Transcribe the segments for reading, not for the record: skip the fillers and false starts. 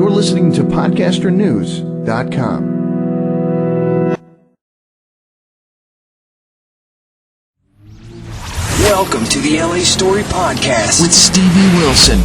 You're listening to podcasternews.com. Welcome to the LA Story Podcast with Stevie Wilson.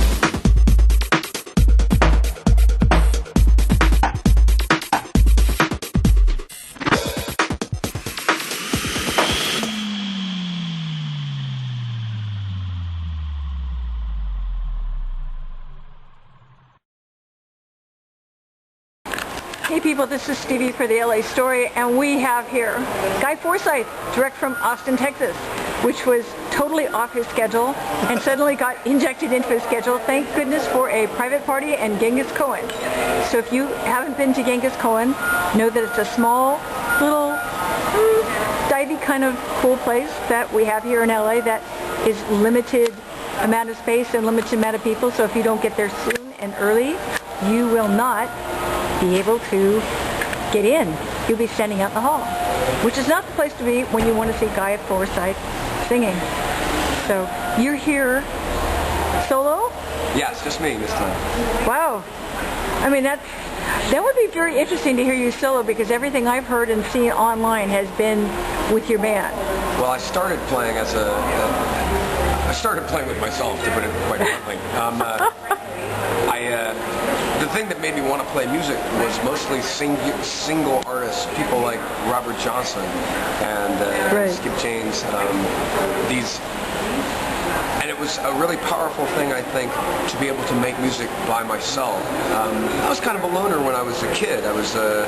Hey people, this is Stevie for the LA Story, and we have here Guy Forsyth, direct from Austin, Texas, which was totally off his schedule and suddenly got injected into his schedule. Thank goodness for a private party and Genghis Cohen. So if you haven't been to Genghis Cohen, know that it's a small, little, divey kind of cool place that we have here in LA that is limited amount of space and limited amount of people. So if you don't get there soon and early, you will not be able to get in. You'll be standing out in the hall, which is not the place to be when you want to see Guy Forsyth singing. So you're here solo? Yeah, it's just me this time. Wow. I mean, that would be very interesting to hear you solo, because everything I've heard and seen online has been with your band. Well, I started playing I started playing with myself, to put it quite bluntly. The thing that made me want to play music was mostly single artists, people like Robert Johnson and Skip James. And it was a really powerful thing, I think, to be able to make music by myself. I was kind of a loner when I was a kid. I was a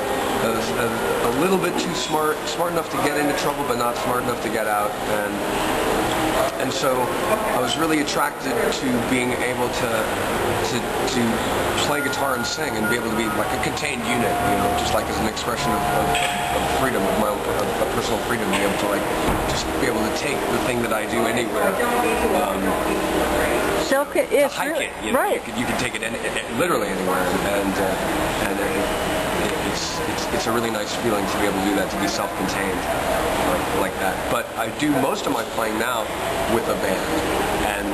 little bit too smart enough to get into trouble, but not smart enough to get out. And so I was really attracted to being able to play guitar and sing and be able to be like a contained unit, just like as an expression of freedom, of my own of personal freedom, be able to just be able to take the thing that I do anywhere. It's hike really, it, right. You can take it literally anywhere, and it's a really nice feeling to be able to do that, to be self-contained like that. But I do most of my playing now with a band, and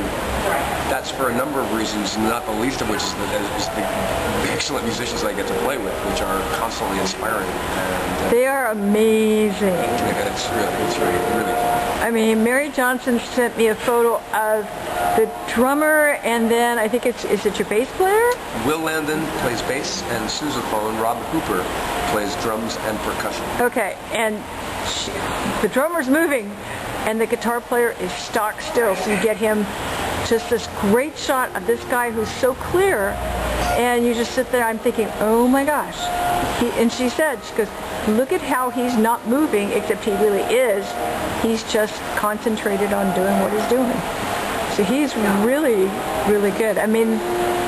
that's for a number of reasons, not the least of which is the excellent musicians I get to play with, which are constantly inspiring. And, they are amazing. It's really fun. I mean, Mary Johnson sent me a photo of the drummer, and then I think is it your bass player? Will Landon plays bass and sousaphone. Rob Hooper plays drums and percussion. Okay, and the drummer's moving, and the guitar player is stock still, so you get him just this great shot of this guy who's so clear, and you just sit there. I'm thinking, oh my gosh. And she goes, look at how he's not moving, except he really is. He's just concentrated on doing what he's doing. So he's really, really good. I mean,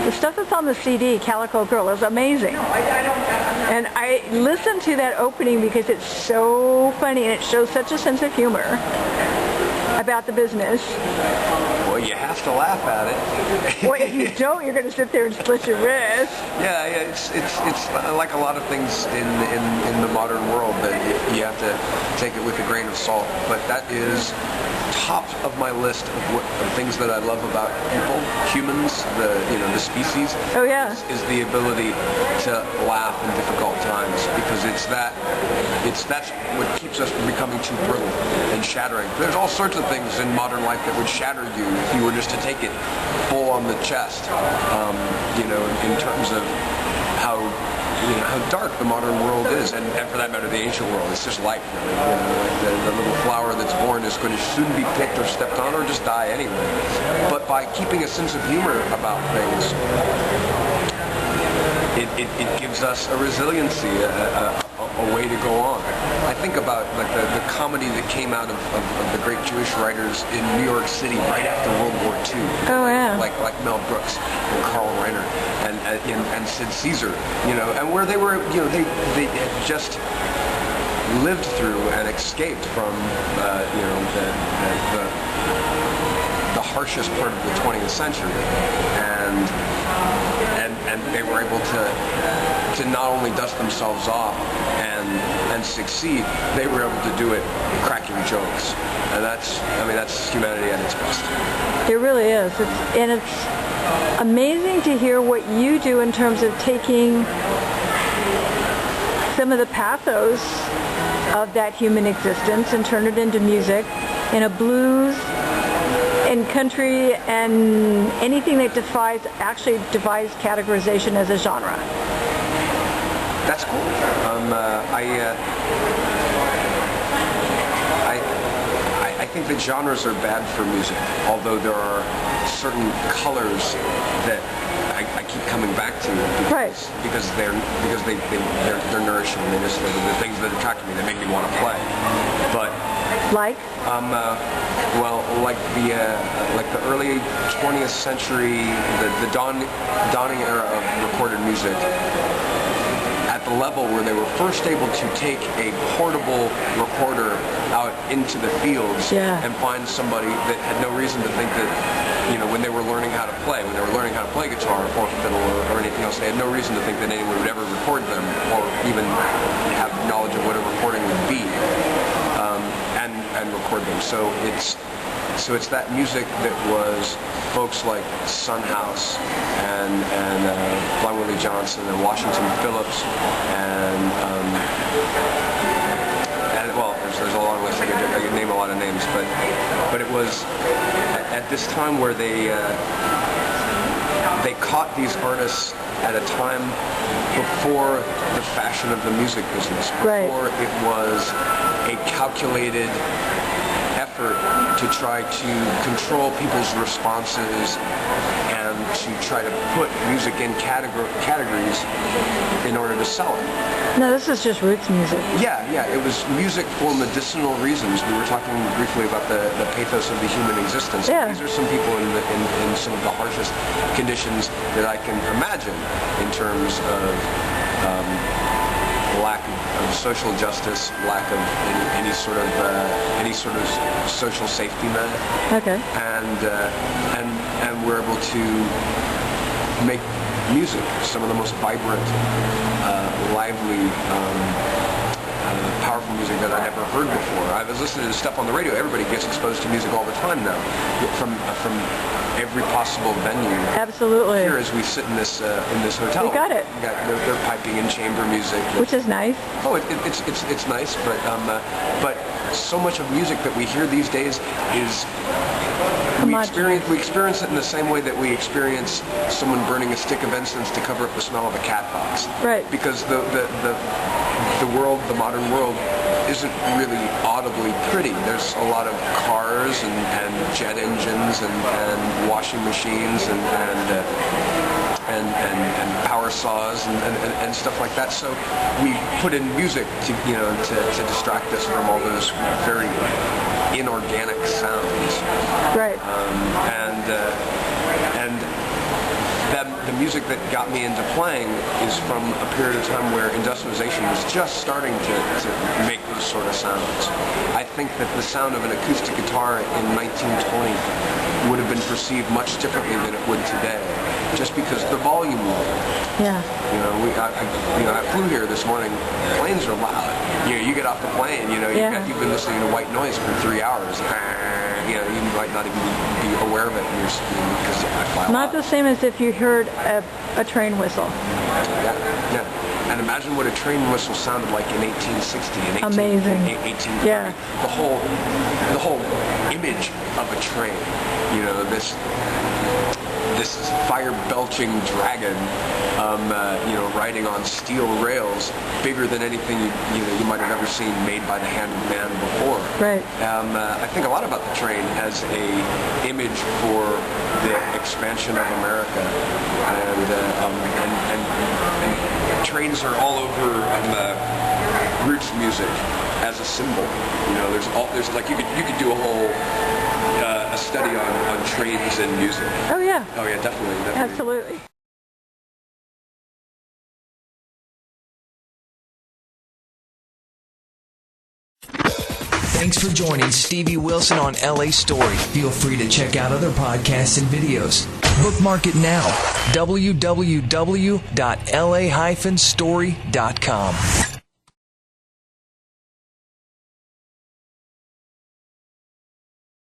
the stuff that's on the CD, Calico Girl, is amazing. And I listened to that opening because it's so funny, and it shows such a sense of humor about the business. Well, you have to laugh at it. Well, if you don't, you're going to sit there and split your wrist. Yeah, it's like a lot of things in the modern world, that you have to take it with a grain of salt. But that is top of my list of things that I love about people, humans, the species. Oh yeah, is the ability to laugh in difficult times, because that's what keeps us from becoming too brittle and shattering. There's all sorts of things in modern life that would shatter you if you were just to take it full on the chest. In terms of how dark the modern world is, and for that matter, the ancient world. It's just life, really. The little flower that's born is going to soon be picked or stepped on, or just die anyway. But by keeping a sense of humor about things, it gives us a resiliency, a way to go on. I think about the comedy that came out of the great Jewish writers in New York City right after World War II. Oh yeah. Like Mel Brooks and Carl Reiner and Sid Caesar, and where they were, they had just lived through and escaped from the harshest part of the 20th century, and they were able to not only dust themselves off and succeed, they were able to do it cracking jokes, and that's humanity at its best. It really is. amazing to hear what you do in terms of taking some of the pathos of that human existence and turn it into music in a blues, in country, and anything that defies categorization as a genre. That's cool. I think that genres are bad for music, although there are certain colors that I keep coming back to because they're nourishing. They're the things that attract me, that make me want to play. But like the early 20th century, the dawning era of recorded music, at the level where they were first able to take a portable recorder out into the fields and find somebody that had no reason to think that, when they were learning how to play guitar or fiddle or anything else, they had no reason to think that anyone would ever record them or even have knowledge of what a recording would be, and record them. So it's that music that was folks like Son House and Blind Willie Johnson and Washington Phillips and there's a long list. I could name a lot of names, but it was at this time where they caught these artists at a time before the fashion of the music business, before it was a calculated effort to try to control people's responses and to try to put music in categories in order to sell it. No, this is just roots music. Yeah, it was music for medicinal reasons. We were talking briefly about the pathos of the human existence. Yeah. These are some people in some of the harshest conditions that I can imagine in terms of lack of social justice, lack of any sort of social safety net. Okay. And we're able to make music, some of the most vibrant, lively, powerful music that I'd ever heard before. I was listening to stuff on the radio. Everybody gets exposed to music all the time now, from every possible venue. Absolutely. Here, as we sit in this hotel, we got it. They're piping in chamber music, which is nice. Oh, it's nice, but so much of music that we hear these days is. We experience it in the same way that we experience someone burning a stick of incense to cover up the smell of a cat box. Right. Because the modern world, isn't really audibly pretty. There's a lot of cars and jet engines and washing machines and power saws and stuff like that. So we put in music to distract us from all those very inorganic sounds. Right. The music that got me into playing is from a period of time where industrialization was just starting to make those sort of sounds. I think that the sound of an acoustic guitar in 1920 would have been perceived much differently than it would today, just because the volume lowered. Yeah. I flew here this morning. Planes are loud. You get off the plane. You've been listening to white noise for 3 hours. You might not even be aware of it because I fly a lot. Not the same as if you heard a train whistle. Yeah. And imagine what a train whistle sounded like in 1860 and 1830. Yeah. The whole image of a train. This fire-belching dragon, riding on steel rails, bigger than anything you might have ever seen made by the hand of man before. Right. I think a lot about the train as a image for the expansion of America, and trains are all over roots music as a symbol. There's like you could do a whole a study on trains and music. Oh yeah, definitely. Absolutely. Thanks for joining Stevie Wilson on LA Story. Feel free to check out other podcasts and videos. Bookmark it now. www.la-story.com.